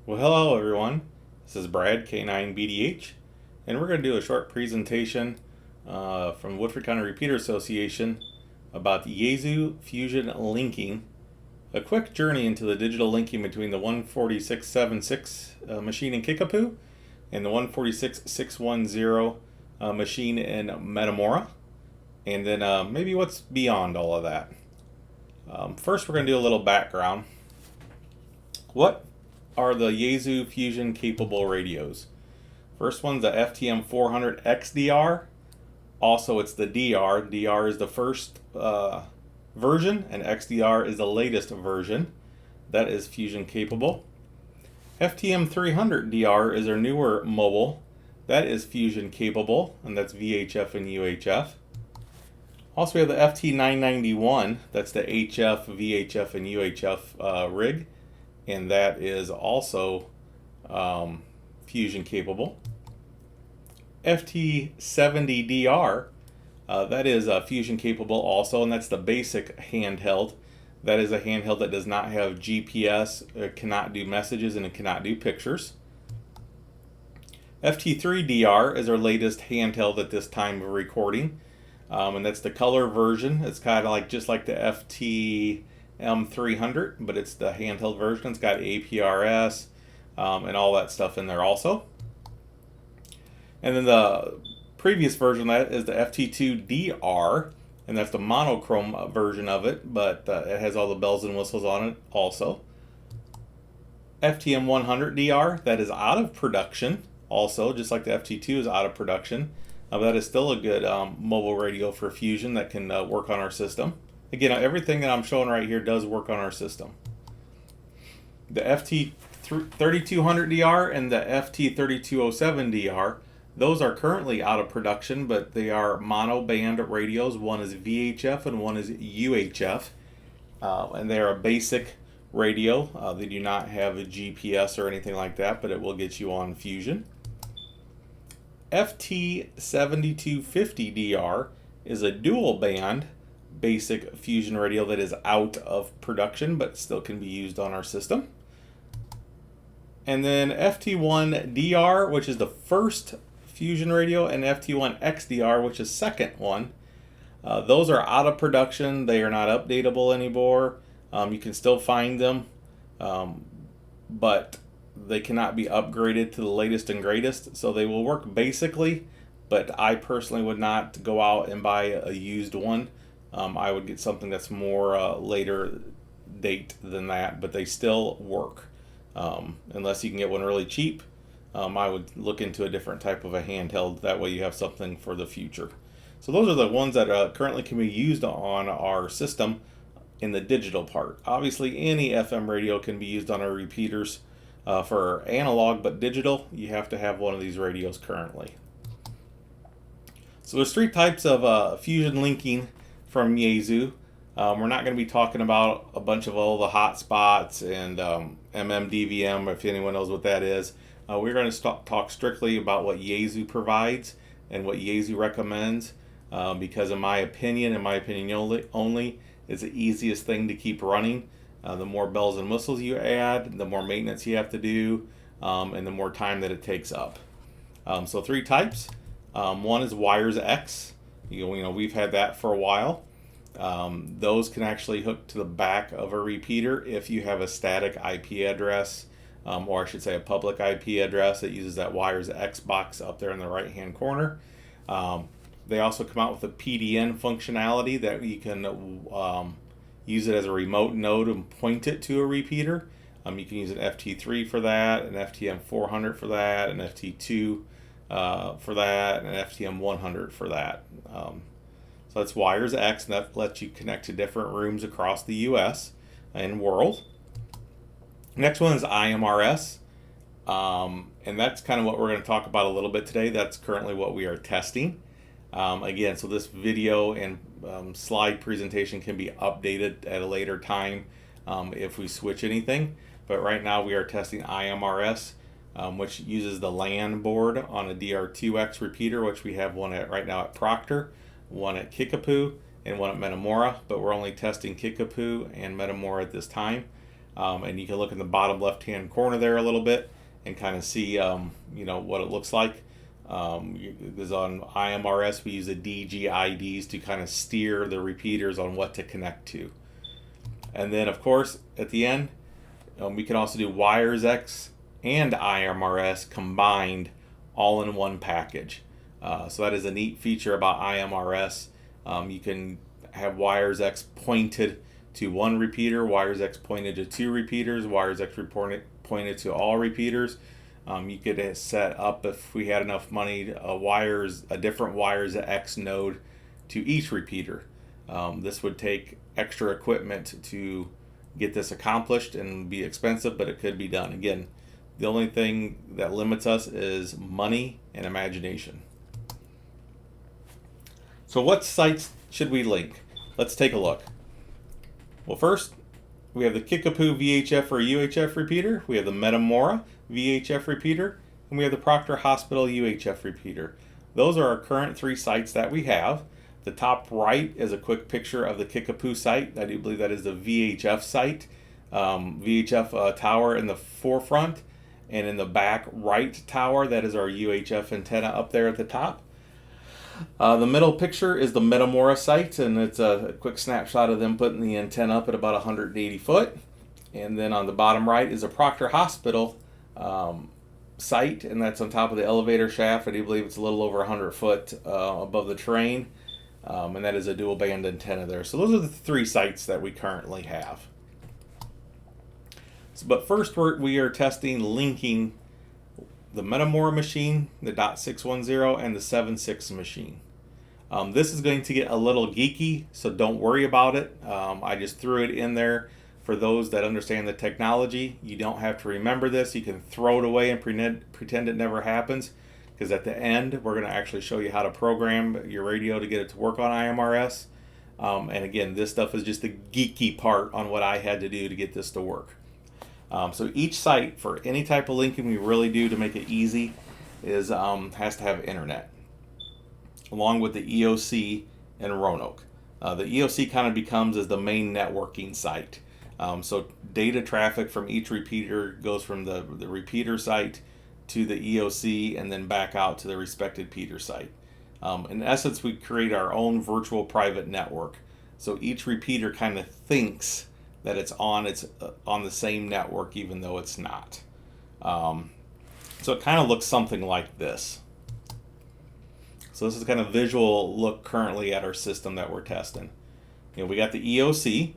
Well, hello everyone. This is Brad, K9BDH, and we're going to do a short presentation from Woodford County Repeater Association about the Yaesu Fusion linking, a quick journey into the digital linking between the 14676 machine in Kickapoo and the 146610 machine in Metamora, and then maybe what's beyond all of that. First, we're going to do a little background. What are the Yaesu Fusion capable radios? First one's the FTM 400 XDR. Also, it's the DR. DR is the first version, and XDR is the latest version. That is Fusion capable. FTM 300 DR is our newer mobile. That is Fusion capable, and that's VHF and UHF. Also, we have the FT991. That's the HF, VHF, and UHF rig, and that is also Fusion capable. FT70DR, that is Fusion capable also, and that's the basic handheld. That is a handheld that does not have GPS, it cannot do messages, and it cannot do pictures. FT3DR is our latest handheld at this time of recording, and that's the color version. It's kind of like just like the FTM300, but it's the handheld version. It's got APRS and all that stuff in there also. And then the previous version of that is the FT2DR, and that's the monochrome version of it, but it has all the bells and whistles on it also. FTM100DR, that is out of production also, just like the FT2 is out of production. That is still a good mobile radio for Fusion that can work on our system. Again, everything that I'm showing right here does work on our system. The FT3200DR and the FT3207DR, those are currently out of production, but they are mono band radios. One is VHF and one is UHF, and they are a basic radio. They do not have a GPS or anything like that, but it will get you on Fusion. FT7250DR is a dual band basic Fusion radio that is out of production but still can be used on our system. And then FT1DR, which is the first Fusion radio, and FT1XDR, which is second one. Those are out of production. They are not updatable anymore. You can still find them, but they cannot be upgraded to the latest and greatest, so they will work basically, but I personally would not go out and buy a used one. I would get something that's more later date than that, but they still work. Unless you can get one really cheap, I would look into a different type of a handheld. That way you have something for the future. So those are the ones that currently can be used on our system in the digital part. Obviously, any FM radio can be used on our repeaters. For analog, but digital, you have to have one of these radios currently. So there's three types of Fusion linking from Yaesu. We're not going to be talking about a bunch of all the hotspots and MMDVM, if anyone knows what that is. We're going to talk strictly about what Yaesu provides and what Yaesu recommends, because in my opinion only, it's the easiest thing to keep running. The more bells and whistles you add, the more maintenance you have to do, and the more time that it takes up. So three types. One is Wcra. You know, we've had that for a while. Those can actually hook to the back of a repeater if you have a static IP address, or I should say a public IP address that uses that Wcra box up there in the right-hand corner. They also come out with a PDN functionality that you can use it as a remote node and point it to a repeater. You can use an FT3 for that, an FTM 400 for that, an FT2 for that, and an FTM 100 for that. So that's Wcra, and that lets you connect to different rooms across the US and world. Next one is IMRS, and that's kind of what we're going to talk about a little bit today. That's currently what we are testing. Again, so this video and slide presentation can be updated at a later time if we switch anything. But right now we are testing IMRS, which uses the LAN board on a DR2X repeater, which we have one right now at Proctor, one at Kickapoo, and one at Metamora. But we're only testing Kickapoo and Metamora at this time. and you can look in the bottom left hand corner there a little bit and kind of see what it looks like. Because on IMRS we use the DGIDs to kind of steer the repeaters on what to connect to. And then of course at the end we can also do WiresX and IMRS combined all in one package. So that is a neat feature about IMRS. You can have WiresX pointed to one repeater, WiresX pointed to two repeaters, WiresX pointed to all repeaters. You could set up, if we had enough money, a different WiresX node to each repeater. This would take extra equipment to get this accomplished and be expensive, but it could be done. Again, the only thing that limits us is money and imagination. So what sites should we link? Let's take a look. Well, first, we have the Kickapoo VHF or UHF repeater, we have the Metamora VHF repeater, and we have the Proctor Hospital UHF repeater. Those are our current 3 sites that we have. The top right is a quick picture of the Kickapoo site. I do believe that is the VHF site. VHF tower in the forefront, and in the back right tower, that is our UHF antenna up there at the top. The middle picture is the Metamora site, and it's a quick snapshot of them putting the antenna up at about 180 foot. And then on the bottom right is a Proctor Hospital site, and that's on top of the elevator shaft. I do believe it's a little over 100 foot above the terrain, and that is a dual band antenna there. So those are the 3 sites that we currently have. But first we are testing linking the Metamora machine, the .610, and the 7.6 machine. This is going to get a little geeky, so don't worry about it. I just threw it in there for those that understand the technology. You don't have to remember this. You can throw it away and pretend it never happens, because at the end we're going to actually show you how to program your radio to get it to work on IMRS. And again, this stuff is just the geeky part on what I had to do to get this to work. So each site, for any type of linking we really do to make it easy, is has to have internet, along with the EOC and Roanoke. The EOC kind of becomes as the main networking site. So data traffic from each repeater goes from the repeater site to the EOC and then back out to the respected repeater site. In essence, we create our own virtual private network. So each repeater kind of thinks that it's on the same network, even though it's not. So it kind of looks something like this. So this is kind of visual look currently at our system that we're testing. We got the EOC.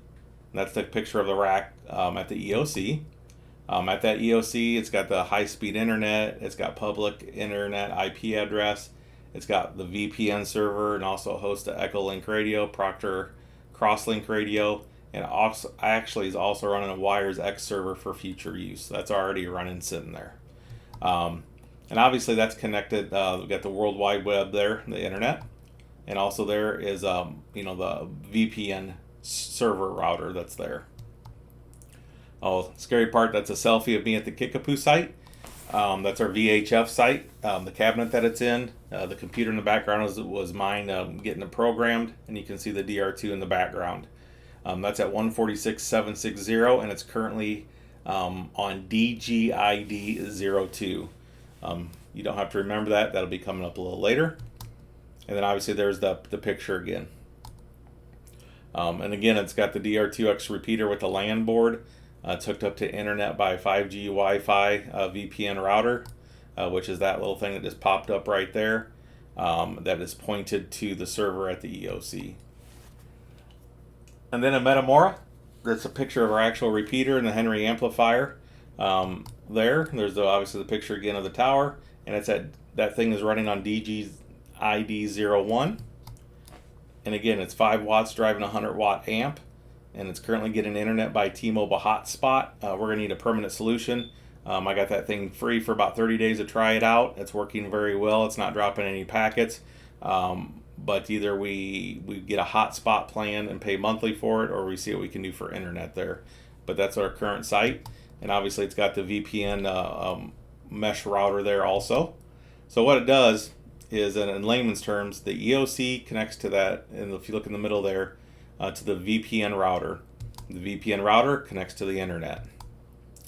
That's the picture of the rack at the EOC. At that EOC, it's got the high-speed internet. It's got public internet IP address. It's got the VPN server and also a host of Echolink radio, Proctor Crosslink radio, and actually is also running a WiresX server for future use. That's already running, sitting there. And obviously that's connected. We've got the World Wide Web there, the internet, and also there is the VPN server router that's there. Oh, scary part, that's a selfie of me at the Kickapoo site. That's our VHF site. The cabinet that it's in, the computer in the background was mine getting it programmed, and you can see the DR2 in the background. That's at 146.760, and it's currently on DGID02. You don't have to remember that. That'll be coming up a little later. And then obviously there's the picture again. And again, it's got the DR2X repeater with the LAN board. It's hooked up to internet by 5G Wi-Fi VPN router, which is that little thing that just popped up right there. That is pointed to the server at the EOC. And then in Metamora, that's a picture of our actual repeater and the Henry amplifier. There's obviously the picture again of the tower, and it's that thing is running on DGID01. And again, it's 5 watts driving a 100 watt amp, and it's currently getting internet by T-Mobile hotspot. We're going to need a permanent solution. I got that thing free for about 30 days to try it out. It's working very well. It's not dropping any packets. But either we get a hotspot plan and pay monthly for it, or we see what we can do for internet there. But that's our current site. And obviously it's got the VPN mesh router there also. So what it does is, in layman's terms, the EOC connects to that, and if you look in the middle there, to the VPN router. The VPN router connects to the internet.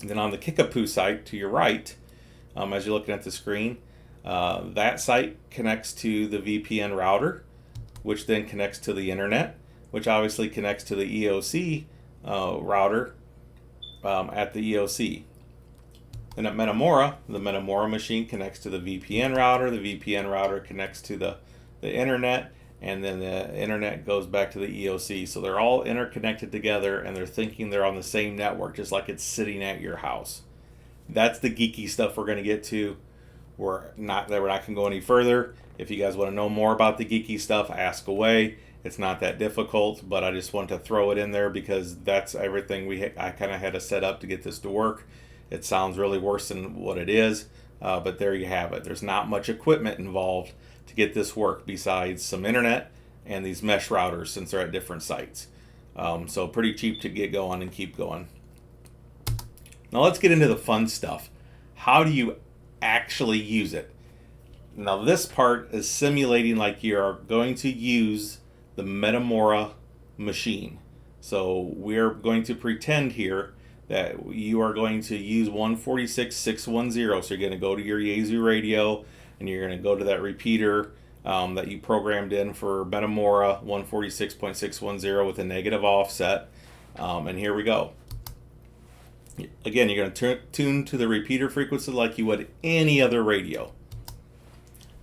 And then on the Kickapoo site to your right, as you're looking at the screen, that site connects to the VPN router, which then connects to the internet, which obviously connects to the EOC router at the EOC. And at Metamora, the Metamora machine connects to the VPN router. The VPN router connects to the internet, and then the internet goes back to the EOC. So they're all interconnected together, and they're thinking they're on the same network, just like it's sitting at your house. That's the geeky stuff we're going to get to. We're not going to go any further. If you guys want to know more about the geeky stuff, ask away. It's not that difficult, but I just want to throw it in there because that's everything I kind of had to set up to get this to work. It sounds really worse than what it is, but there you have it. There's not much equipment involved to get this work besides some internet and these mesh routers since they're at different sites. So pretty cheap to get going and keep going. Now let's get into the fun stuff. How do you actually use it? Now this part is simulating like you're going to use the Metamora machine. So we're going to pretend here that you are going to use 146.610. So you're going to go to your Yaesu radio and you're going to go to that repeater that you programmed in for Metamora 146.610 with a negative offset. And here we go. Again, you're going to tune to the repeater frequency like you would any other radio.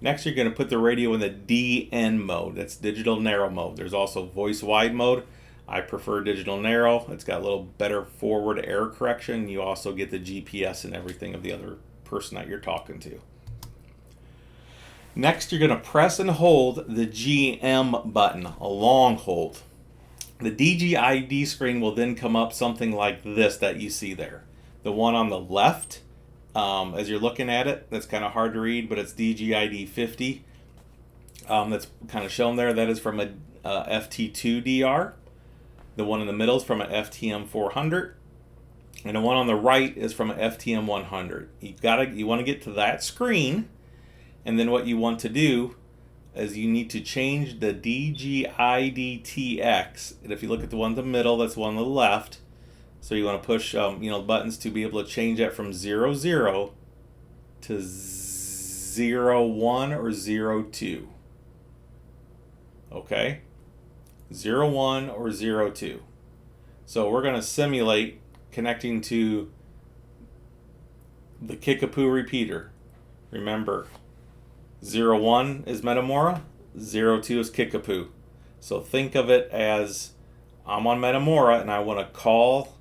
Next, you're going to put the radio in the DN mode. That's digital narrow mode. There's also voice wide mode. I prefer digital narrow. It's got a little better forward error correction. You also get the GPS and everything of the other person that you're talking to. Next, you're going to press and hold the GM button, a long hold. The DGID screen will then come up something like this that you see there. The one on the left, as you're looking at it, that's kind of hard to read, but it's DGID 50. That's kind of shown there. That is from a FT2DR. The one in the middle is from an FTM 400. And the one on the right is from an FTM 100. You want to get to that screen, and then what you want to do is you need to change the DGIDTX. And if you look at the one in the middle, that's the one on the left. So you want to push buttons to be able to change that from 00 to 01 or 02. Okay? 01 or 02. So we're going to simulate connecting to the Kickapoo repeater. Remember, 01 is Metamora, 02 is Kickapoo. So think of it as I'm on Metamora and I want to call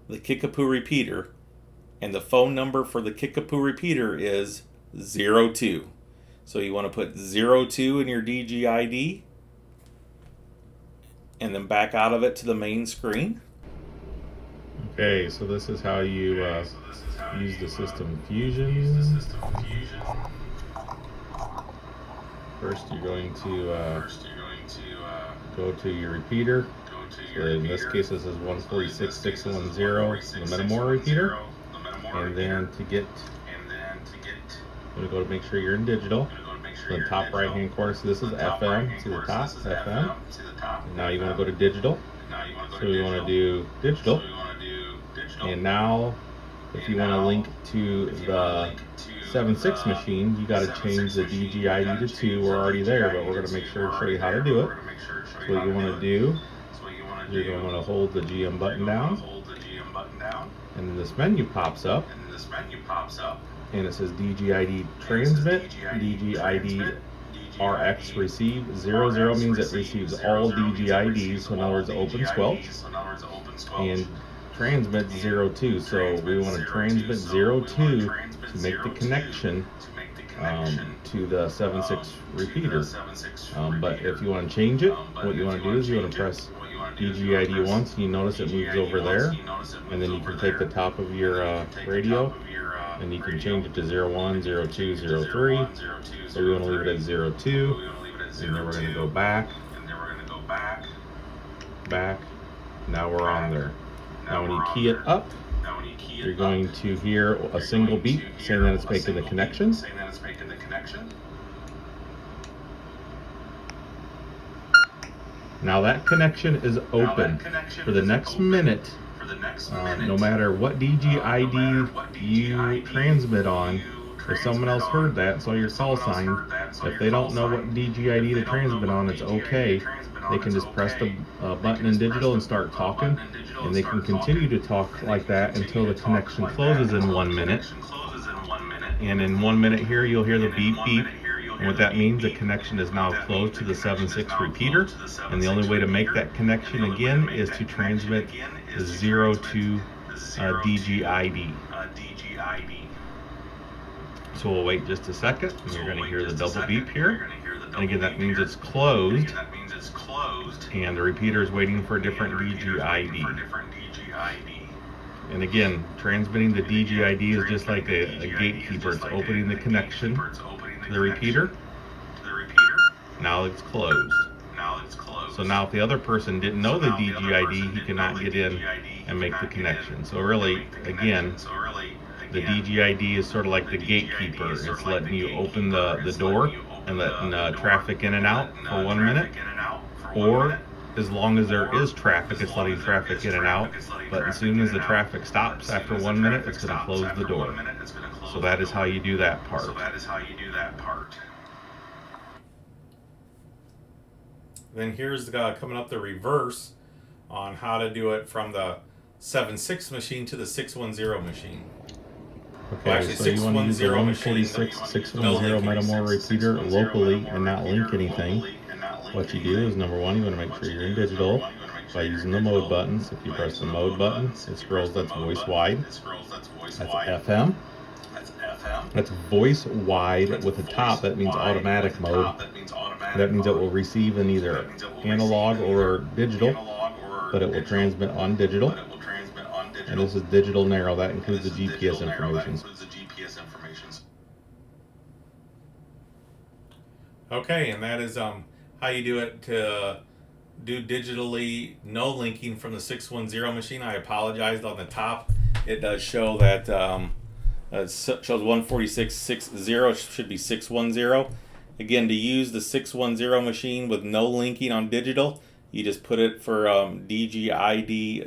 the Kickapoo repeater, and the phone number for the Kickapoo repeater is 02. So you want to put 02 in your DGID and then back out of it to the main screen. Okay, so this is how you use the system fusion. First, you're going to go to your repeater. So in this case, this is 146.610, the Metamora repeater. And then to get, you're going to go to make sure you're in digital. So in the top right hand corner, so this is FM. See the top, FM. And now you want to go to digital. So we want to do digital. And now, if you want to link to the 7.6 machine, you got to change the DGID to 2. We're already there, but we're going to make sure to show you how to do it. So what you want to do, you're going to hold the GM button down, and then this menu pops up, and it says DGID transmit, DGID RX receive. 00 means it receives all DGIDs, so in other words, open squelch, and transmit 02. So we want to transmit 02 to make the connection to the 7.6 repeater. But if you want to change it, what you want to do is you want to press DGID once, and you notice it moves over there, and then you can take the top of your radio and you can change it to 01, 02, 03. So we want to leave it at 02, and then we're going to go back. Now we're on there. Now when you key it up, you're going to hear a single beep saying that it's making the connection. Now that connection is open. For the next minute, no matter what DGID you transmit on, if someone else heard that, saw your call sign, if they don't know what DGID to transmit on, it's okay. They can just press the button in digital and start talking, and they can continue to talk like that until the connection closes in 1 minute. And in 1 minute here, you'll hear the beep beep. And what that means, the connection is now closed to the 7.6 repeater. And the only way to make that connection again is to transmit the 02 DGID. So we'll wait just a second, and you're going to hear the double beep here. And again, that means it's closed. And the repeater is waiting for a different DGID. And again, transmitting the DGID is just like a gatekeeper. It's opening the connection to the repeater. Now it's closed. So now if the other person didn't know the DGID, he cannot get in and make the connection. So really, again, the DGID is sort of like the gatekeeper. It's letting you open the door and letting traffic in and out for 1 minute. Or as long as there is traffic, it's letting traffic in and out. But as soon as the traffic stops after 1 minute, it's going to close the door. So that is how you do that part. Then here's coming up the reverse on how to do it from the 7.6 machine to the 6.10 machine. Okay, well, so you want to use the 146 6.10 Metamore repeater locally and not link anything. What you do is, number one, you want to make sure you're in digital by using the mode buttons. If you press the mode button, it scrolls, that's voice wide. That's FM. That's voice wide with a top. That means automatic mode. That means it will receive in either analog or digital, but it will transmit on digital. And this is digital narrow. That includes the GPS information. Okay, and that is how you do it to do digitally no linking from the 6.10 machine. I apologized on the top. It does show that it shows 146.60. It should be 6.10. Again, to use the 6.10 machine with no linking on digital, you just put it for DGID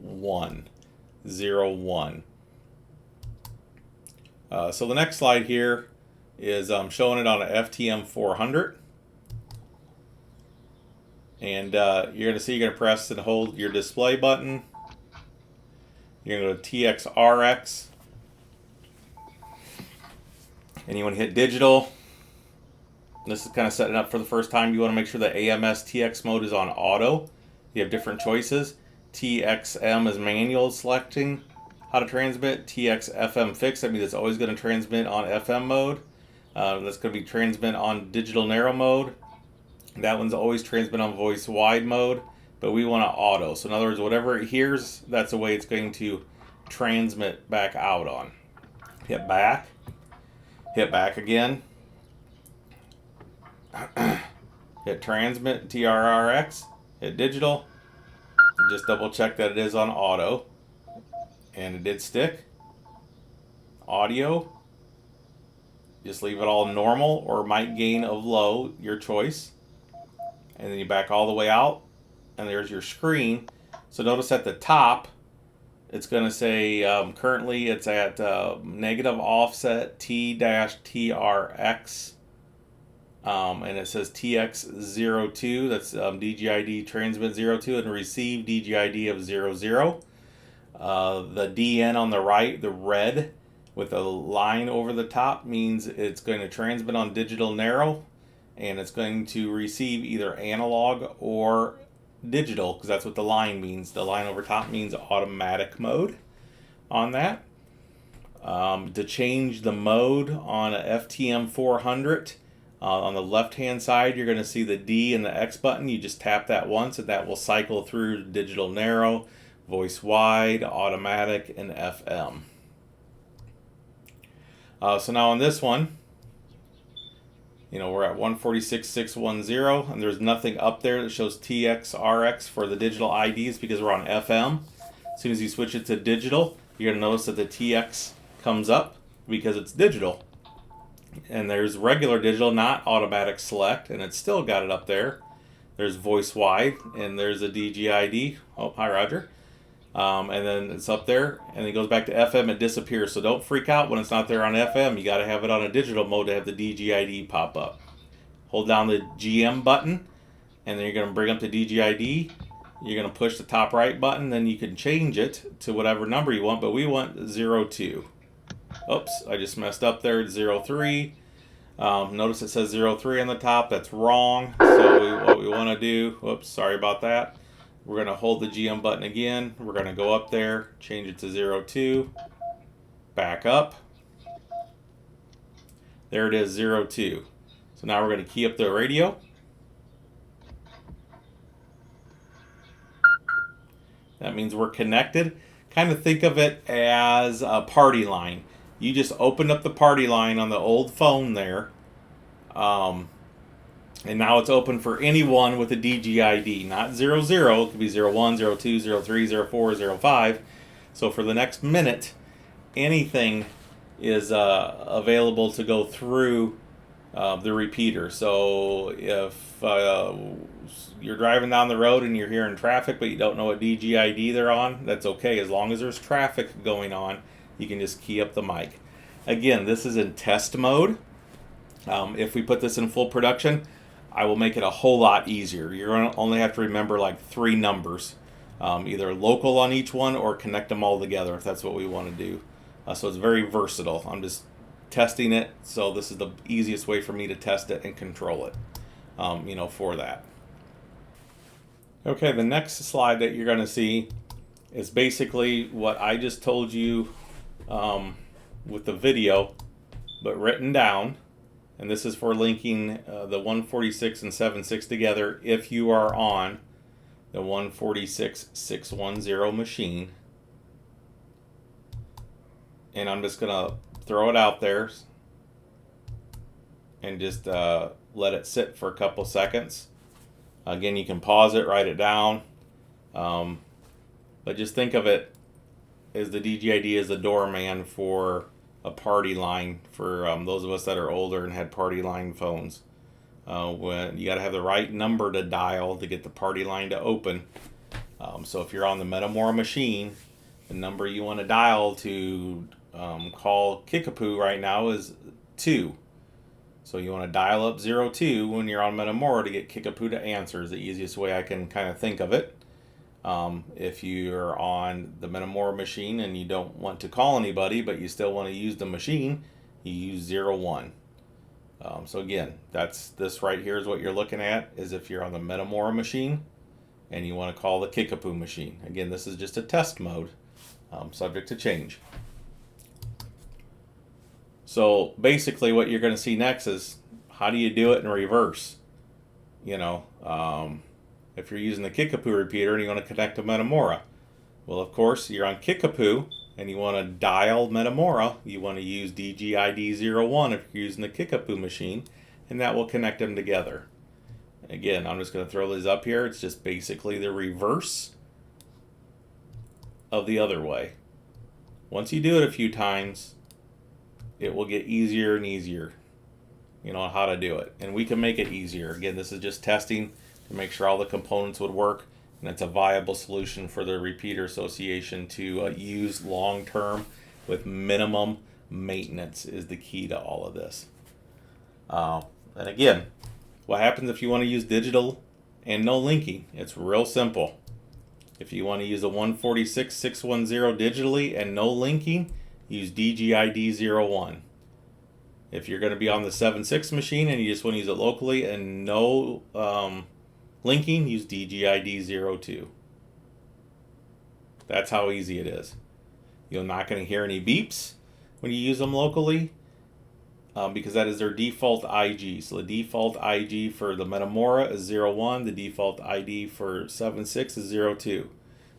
01. So the next slide here is showing it on an FTM 400. And you're going to see you're going to press and hold your display button. You're going to go to TXRX. And you want to hit digital. This is kind of setting up for the first time. You want to make sure the AMS TX mode is on auto. You have different choices. TXM is manual selecting how to transmit. TXFM fixed, that means it's always going to transmit on FM mode. That's going to be transmit on digital narrow mode. That one's always transmit on voice wide mode, but we want to auto. So in other words, whatever it hears, that's the way it's going to transmit back out on. Hit back again. Hit transmit, TRRX, hit digital, just double check that it is on auto, and it did stick. Audio, just leave it all normal or mic gain of low, your choice, and then you back all the way out, and there's your screen. So notice at the top, it's going to say currently it's at negative offset T-TRX. And it says TX02, that's DGID transmit 02, and receive DGID of 00. The DN on the right, the red with a line over the top, means it's going to transmit on digital narrow, and it's going to receive either analog or digital, because that's what the line means. The line over top means automatic mode on that. To change the mode on a FTM 400, on the left-hand side, you're going to see the D and the X button. You just tap that once, and that will cycle through digital narrow, voice wide, automatic, and FM. So now on this one, we're at 146.610, and there's nothing up there that shows TXRX for the digital IDs because we're on FM. As soon as you switch it to digital, you're going to notice that the TX comes up because it's digital. And there's regular digital, not automatic select, and it's still got it up there. There's voice wide, and there's a DGID. Oh, hi, Roger. and then it's up there, and it goes back to FM, it disappears. So don't freak out when it's not there on FM. You got to have it on a digital mode to have the DGID pop up. Hold down the GM button, and then you're going to bring up the DGID. You're going to push the top right button, then you can change it to whatever number you want, but we want 02. Oops, I just messed up there. It's 03. Notice it says 03 on the top. That's wrong. So what we want to do, whoops, sorry about that. We're going to hold the GM button again. We're going to go up there, change it to 02, back up. There it is, 02. So now we're going to key up the radio. That means we're connected. Kind of think of it as a party line. You just opened up the party line on the old phone there. And now it's open for anyone with a DGID, not 00. It could be 01, 02, 03, 04, 05. So for the next minute, anything is available to go through the repeater. So if you're driving down the road and you're hearing traffic but you don't know what DGID they're on, that's okay. As long as there's traffic going on, you can just key up the mic. Again, this is in test mode. If we put this in full production, I will make it a whole lot easier. You're going to only have to remember like 3 numbers, either local on each one or connect them all together if that's what we want to do. So it's very versatile. I'm just testing it, so this is the easiest way for me to test it and control it, for that. Okay, the next slide that you're going to see is basically what I just told you with the video, but written down. And this is for linking the 146 and 76 together if you are on the 146.610 machine. And I'm just going to throw it out there and just let it sit for a couple seconds. Again, you can pause it, write it down. But just think of it as the DGID as the doorman for a party line for those of us that are older and had party line phones. When you got to have the right number to dial to get the party line to open. So if you're on the Metamora machine, the number you want to dial to call Kickapoo right now is 2. So you want to dial up 02 when you're on Metamora to get Kickapoo to answer is the easiest way I can kind of think of it. If you're on the Metamora machine and you don't want to call anybody, but you still want to use the machine, you use 01. So again, this right here is what you're looking at, is if you're on the Metamora machine and you want to call the Kickapoo machine. Again, this is just a test mode, subject to change. So basically what you're going to see next is how do you do it in reverse? If you're using the Kickapoo repeater and you want to connect to Metamora, well, of course, you're on Kickapoo and you want to dial Metamora, you want to use DGID01 if you're using the Kickapoo machine, and that will connect them together. Again, I'm just going to throw these up here. It's just basically the reverse of the other way. Once you do it a few times, it will get easier and easier, how to do it. And we can make it easier. Again, this is just testing to make sure all the components would work, and it's a viable solution for the Repeater Association to use long term with minimum maintenance is the key to all of this. And again, what happens if you want to use digital and no linking? It's real simple. If you want to use a 146.610 digitally and no linking, use DGID01. If you're going to be on the 7.6 machine and you just want to use it locally and no linking, use DGID02. That's how easy it is. You're not going to hear any beeps when you use them locally because that is their default IG. So the default IG for the Metamora is 01. The default ID for 7.6 is 02.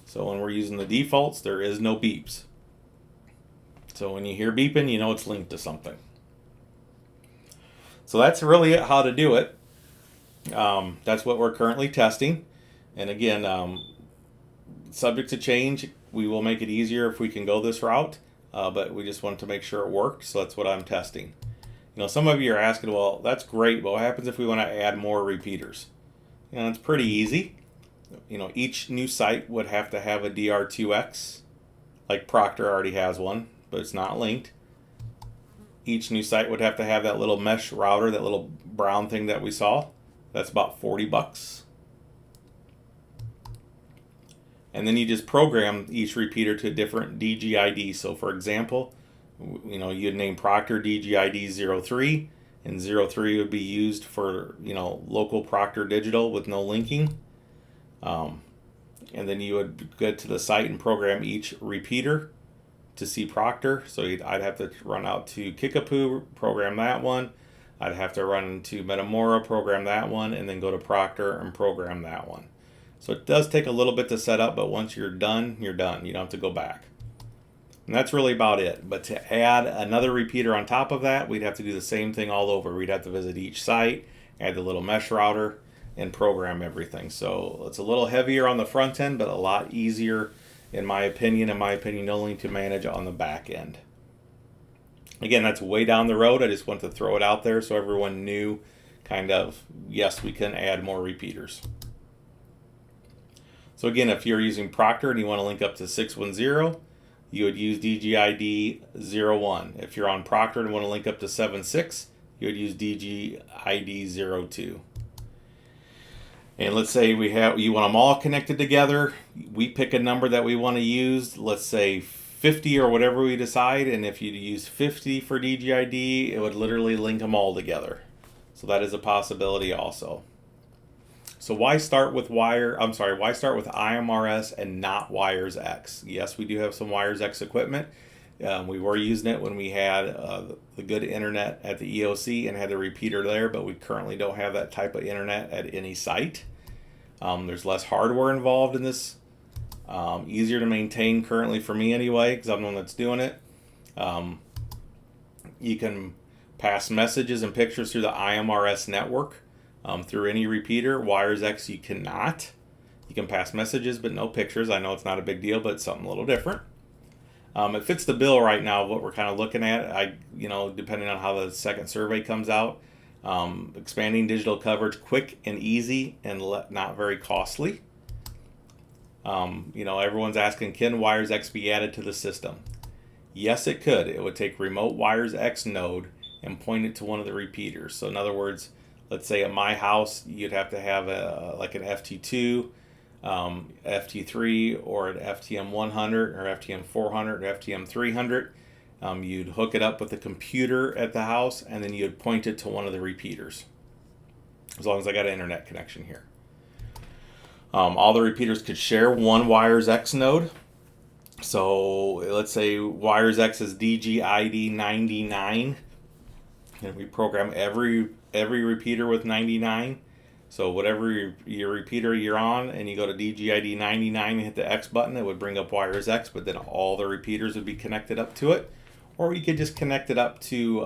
So when we're using the defaults, there is no beeps. So when you hear beeping, you know it's linked to something. So that's really it, how to do it. That's what we're currently testing. And again, subject to change, we will make it easier if we can go this route. But we just wanted to make sure it worked. So that's what I'm testing. Some of you are asking, well, that's great, but what happens if we want to add more repeaters? It's pretty easy. Each new site would have to have a DR2X, like Proctor already has one, but it's not linked. Each new site would have to have that little mesh router, that little brown thing that we saw. That's about $40. And then you just program each repeater to a different DGID. So for example, you'd name Proctor DGID 03, and 03 would be used for, local Proctor digital with no linking. And then you would go to the site and program each repeater to see Proctor. So I'd have to run out to Kickapoo, program that one. I'd have to run into Metamora, program that one, and then go to Proctor and program that one. So it does take a little bit to set up, but once you're done, you're done. You don't have to go back. And that's really about it. But to add another repeater on top of that, we'd have to do the same thing all over. We'd have to visit each site, add the little mesh router, and program everything. So it's a little heavier on the front end, but a lot easier, in my opinion only, to manage on the back end. Again, that's way down the road. I just want to throw it out there so everyone knew yes, we can add more repeaters. So again, if you're using Proctor and you want to link up to 610, you would use DGID 01. If you're on Proctor and want to link up to 76, you would use DGID 02. And let's say you want them all connected together. We pick a number that we want to use, let's say 50 or whatever we decide, and if you use 50 for DGID, it would literally link them all together. So that is a possibility also. So why start with IMRS and not Wires X? Yes, we do have some Wires X equipment. We were using it when we had the good internet at the EOC and had the repeater there, but we currently don't have that type of internet at any site. There's less hardware involved in this. Easier to maintain currently for me anyway, because I'm the one that's doing it. You can pass messages and pictures through the IMRS network. Through any repeater. Wires X you cannot. You can pass messages but no pictures. I know it's not a big deal, but it's something a little different. It fits the bill right now, what we're kind of looking at. Depending on how the second survey comes out, expanding digital coverage, quick and easy and not very costly. Everyone's asking, can Wires X be added to the system? Yes, it could. It would take remote Wires X node and point it to one of the repeaters. So in other words, let's say at my house, you'd have to have an FT2, FT3, or an FTM 100, or FTM 400, or FTM 300. You'd hook it up with a computer at the house, and then you'd point it to one of the repeaters, as long as I got an internet connection here. All the repeaters could share one Wires X node. So let's say Wires X is DGID 99, and we program every repeater with 99. So whatever your repeater you're on, and you go to DGID 99 and hit the X button, it would bring up Wires X, but then all the repeaters would be connected up to it. Or you could just connect it up to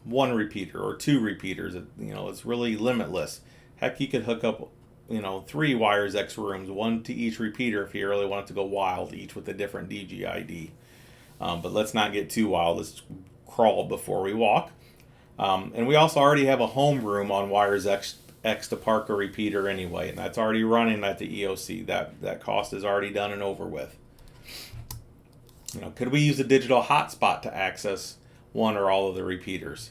one repeater or two repeaters. It's really limitless. Heck, you could hook up 3 Wires X rooms, one to each repeater if you really want it to go wild, each with a different DGID. But let's not get too wild. Let's crawl before we walk. And we also already have a home room on Wires X to park a repeater anyway, and that's already running at the EOC. That cost is already done and over with. Could we use a digital hotspot to access one or all of the repeaters?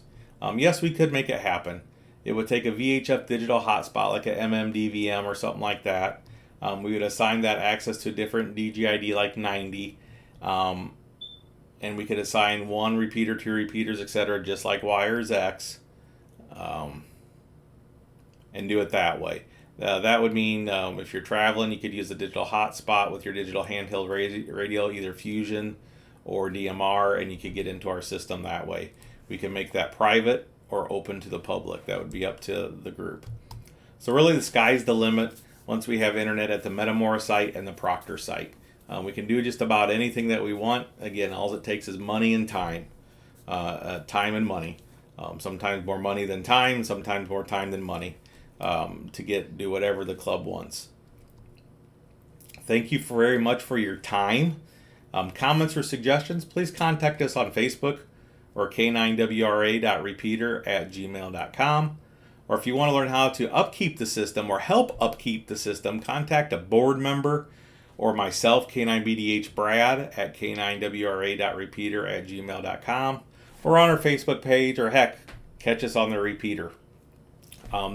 Yes, we could make it happen. It would take a VHF digital hotspot, like a MMDVM or something like that. We would assign that access to a different DGID, like 90. And we could assign one repeater, 2 repeaters, etc., just like Wires X, and do it that way. That would mean if you're traveling, you could use a digital hotspot with your digital handheld radio, either Fusion or DMR, and you could get into our system that way. We can make that private or open to the public. That would be up to the group. So really the sky's the limit once we have internet at the Metamora site and the Proctor site. We can do just about anything that we want. Again, all it takes is money and time. Time and money. Sometimes more money than time, sometimes more time than money to do whatever the club wants. Thank you very much for your time. Comments or suggestions, please contact us on Facebook or k9wra.repeater@gmail.com, or if you want to learn how to upkeep the system or help upkeep the system, contact a board member or myself, K9BDH Brad, at k9wra.repeater@gmail.com, or on our Facebook page, or heck, catch us on the repeater.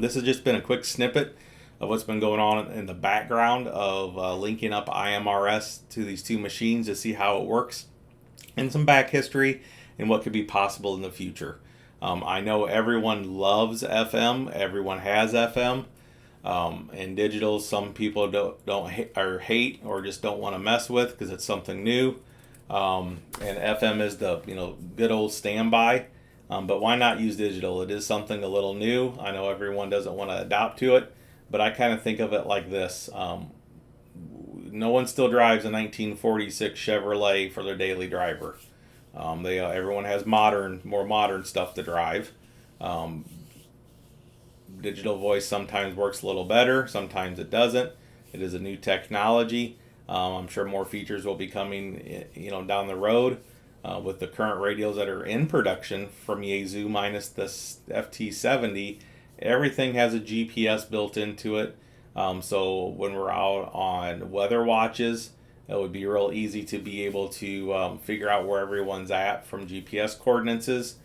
This has just been a quick snippet of what's been going on in the background of linking up IMRS to these two machines to see how it works, and some back history and what could be possible in the future. I know everyone loves FM, everyone has FM, and digital some people don't hate or just don't want to mess with because it's something new. And FM is the good old standby. But why not use digital? It is something a little new. I know everyone doesn't want to adopt to it, but I kind of think of it like this. No one still drives a 1946 Chevrolet for their daily driver. Everyone has more modern stuff to drive. Digital voice sometimes works a little better, sometimes it doesn't. It is a new technology. I'm sure more features will be coming, down the road. With the current radios that are in production from Yaesu minus the FT70, everything has a GPS built into it. So when we're out on weather watches, it would be real easy to be able to figure out where everyone's at from GPS coordinates. There's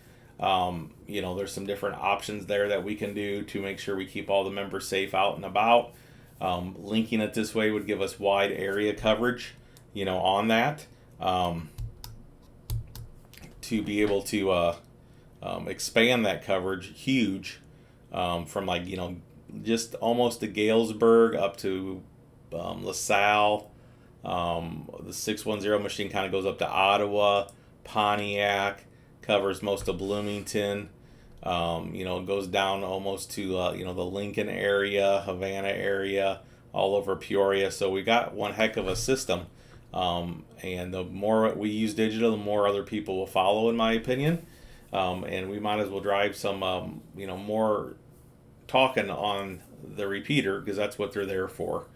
some different options there that we can do to make sure we keep all the members safe out and about. Linking it this way would give us wide area coverage, on that. To be able to expand that coverage huge, from just almost to Galesburg up to LaSalle. The 610 machine kind of goes up to Ottawa, Pontiac, covers most of Bloomington. It goes down almost to the Lincoln area, Havana area, all over Peoria. So we got one heck of a system. And the more we use digital, the more other people will follow, in my opinion. And we might as well drive some, more talking on the repeater, because that's what they're there for.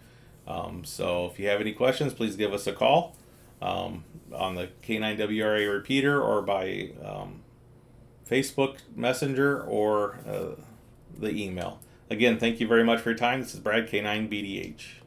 So if you have any questions, please give us a call on the K9WRA repeater, or by Facebook Messenger, or the email. Again, thank you very much for your time. This is Brad, K9BDH.